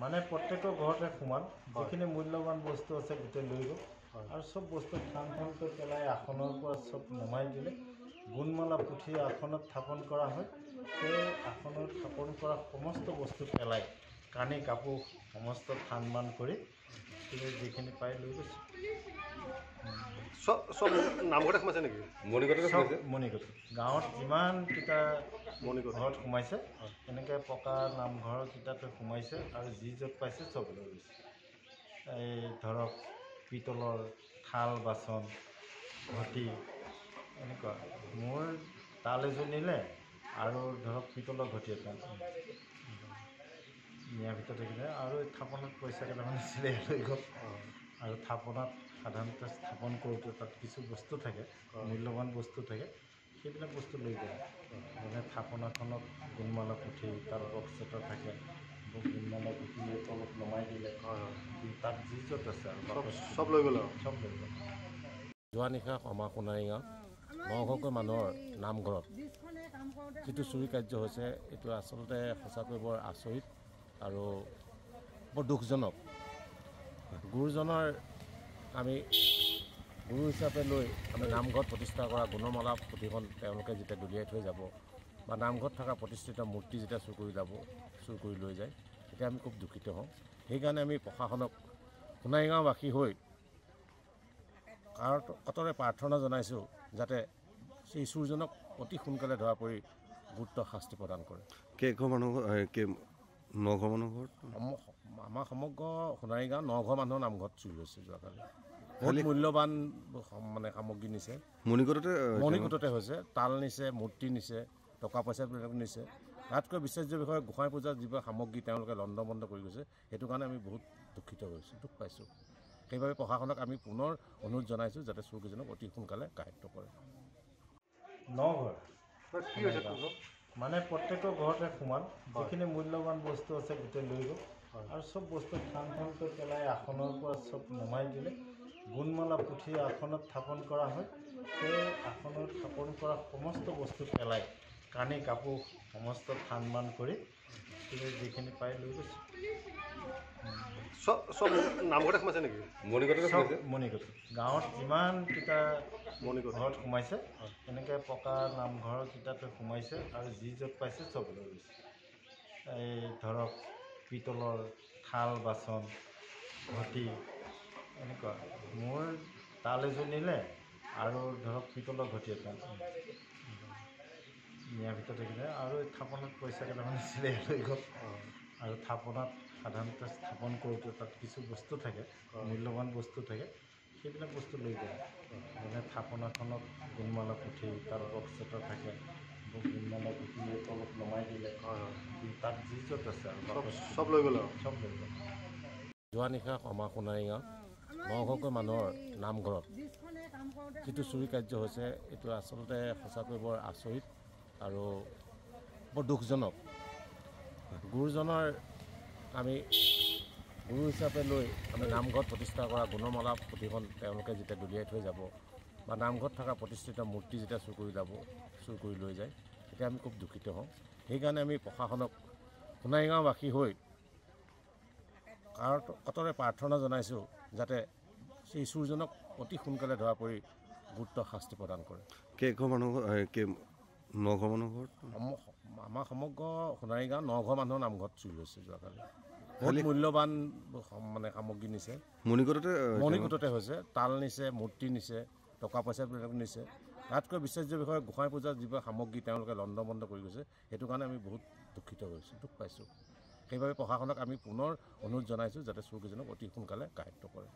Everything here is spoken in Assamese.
মানে প্ৰত্যেকৰ ঘৰতে সোমাল যিখিনি মূল্যৱান বস্তু আছে গোটেই লৈ গ'ল আৰু চব বস্তু ঠান ঠানকৈ পেলাই আসনৰ পৰা চব নমাই দিলে গুণমালা পুথি আসনত স্থাপন কৰা হয় সেই আসনত স্থাপন কৰা সমস্ত বস্তু পেলাই কানি কাপোৰ সমস্ত ঠান মান কৰি যিখিনি পাই লৈ গৈছে সব নামঘৰতে সোমাইছে নেকি মণিকোট গাঁৱত যিমানকেইটা ঘৰত সোমাইছে এনেকৈ পকা নামঘৰকেইটাতে সোমাইছে আৰু যি য'ত পাইছে চব লৈ গৈছে এই ধৰক পিতলৰ থাল বাচন ঘটি এনেকুৱা মোৰ তাল এযোৰ নিলে আৰু ধৰক পিতলৰ ঘটি এটা নিয়াৰ ভিতৰত থাকিলে আৰু এই থাপনাত পইচা কেইটামান আছিলে লৈ গ'ল আৰু থাপনাত সাধাৰণতে স্থাপন কৰোঁতে তাত কিছু বস্তু থাকে মূল্যৱান বস্তু থাকে সেইবিলাক বস্তু লৈ গ'ল যেনে থাপনাখনত গুণমালা পুথি তাত বক্স এটা থাকে গুণমালা পুথি তলত নমাই দিলে তাত যি য'ত আছে আৰু সব লৈ গ'ল চব লৈ গ'ল যোৱা নিশা আমাৰ সোণাৰী গাঁৱত 900কৈ মানুহৰ নামঘৰত যিটো চুৰি কাৰ্য হৈছে এইটো আচলতে সঁচাকৈ বৰ আচৰিত আৰু বৰ দুখজনক গুৰুজনৰ আমি গুৰু হিচাপে লৈ আমি নামঘৰত প্ৰতিষ্ঠা কৰা গুণমালা পুথিখন তেওঁলোকে যেতিয়া দলিয়াই থৈ যাব বা নামঘৰত থকা প্ৰতিষ্ঠিত মূৰ্তি যেতিয়া চুৰ কৰি লৈ যায় তেতিয়া আমি খুব দুখিত হওঁ সেইকাৰণে আমি প্ৰশাসনক সোণাৰী গাঁওবাসী হৈ কাতৰে প্ৰাৰ্থনা জনাইছোঁ যাতে সেই চুৰজনক অতি সোনকালে ধৰা পৰি গুৰুত্ব শাস্তি প্ৰদান কৰে কেইঘৰ মানুহ 9ঘৰ মানুহ ঘৰত আমাৰ সমগ্ৰ সোণাৰী গাঁও 9ঘৰ মানুহৰ নামঘৰত চুৰি হৈছে যোৱাকালি বহুত মূল্যৱান মানে সামগ্ৰী নিছে মণিকোটতে হৈছে তাল নিছে মূৰ্তি নিছে টকা পইচাবিলাক নিছে তাতকৈ বিশ্বাস্য বিষয়ে গোঁসাই পূজাৰ যিবোৰ সামগ্ৰী তেওঁলোকে লণ্ডভণ্ড কৰি গৈছে সেইটো কাৰণে আমি বহুত দুখিত হৈছোঁ দুখ পাইছোঁ সেইবাবে প্ৰশাসনক আমি পুনৰ অনুৰোধ জনাইছোঁ যাতে চোৰকেইজনক অতি সোনকালে কাৰ্য কৰে 9 ঘৰ মানে প্ৰত্যেকৰ ঘৰতে সোমাল যিখিনি মূল্যৱান বস্তু আছে গোটেই লৈ গ'ল আৰু চব বস্তু ঠান ঠানকৈ পেলাই আসনৰ পৰা চব নমাই দিলে গুণমালা পুথি আসনত স্থাপন কৰা হয় সেই আসনত স্থাপন কৰা সমস্ত বস্তু পেলাই কানি কাপোৰ সমস্ত ঠান মান কৰি যিখিনি পাই লৈ গৈছে সব নামঘৰতে সোমাইছে নেকি মণিকোট গাঁৱত যিমানকেইটা ঘৰত সোমাইছে এনেকৈ পকা নামঘৰকেইটাতে সোমাইছে আৰু যি য'ত পাইছে চব লৈ গৈছে এই ধৰক পিতলৰ থাল বাচন ঘটি এনেকুৱা মোৰ তাল এযোৰ নিলে আৰু ধৰক পিতলৰ ঘটি এটা নিয়াৰ ভিতৰত থাকিলে আৰু এই থাপনাত পইচা কেইটামান আছিলে লৈ গ'ল আৰু থাপনাত সাধাৰণতে স্থাপন কৰোঁতে তাত কিছু বস্তু থাকে মূল্যৱান বস্তু থাকে সেইবিলাক বস্তু লৈ গ'ল যেনে থাপনাখনত গুণমালা পুথি তাত বক্স এটা থাকে গুণমালা পুথি তলত নমাই দিলে তাত যি য'ত আছে আৰু সব লৈ গ'ল চব লৈ গ'ল যোৱা নিশা আমাৰ সোণাৰী গাঁৱত 900কৈ মানুহৰ নামঘৰত যিটো চুৰি কাৰ্য হৈছে এইটো আচলতে সঁচাকৈ বৰ আচৰিত আৰু বৰ দুখজনক গুৰুজনৰ আমি গুৰু হিচাপে লৈ আমি নামঘৰত প্ৰতিষ্ঠা কৰা গুণমালা পুথিখন তেওঁলোকে যেতিয়া দলিয়াই থৈ যাব বা নামঘৰত থকা প্ৰতিষ্ঠিত মূৰ্তি যেতিয়া চুৰ কৰি লৈ যায় তেতিয়া আমি খুব দুখিত হওঁ সেইকাৰণে আমি প্ৰশাসনক সোণাৰী গাঁওবাসী হৈ কাতৰে প্ৰাৰ্থনা জনাইছোঁ যাতে সেই চুৰজনক অতি সোনকালে ধৰা পৰি গুৰুত্ব শাস্তি প্ৰদান কৰে কেইঘৰ মানুহ 9ঘৰ মানুহ ঘৰত আমাৰ সমগ্ৰ সোণাৰী গাঁও 9ঘৰ মানুহৰ নামঘৰত চুৰি হৈছে যোৱাকালি বহুত মূল্যৱান মানে সামগ্ৰী নিছে মণিকোটতে হৈছে তাল নিছে মূৰ্তি নিছে টকা পইচাবিলাক নিছে তাতকৈ বিশ্বাস্য বিষয়ে গোঁসাই পূজাৰ যিবোৰ সামগ্ৰী তেওঁলোকে লণ্ডভণ্ড কৰি গৈছে সেইটো কাৰণে আমি বহুত দুখিত হৈছোঁ দুখ পাইছোঁ সেইবাবে প্ৰশাসনক আমি পুনৰ অনুৰোধ জনাইছোঁ যাতে চোৰকেইজনক অতি সোনকালে কাৰ্য কৰে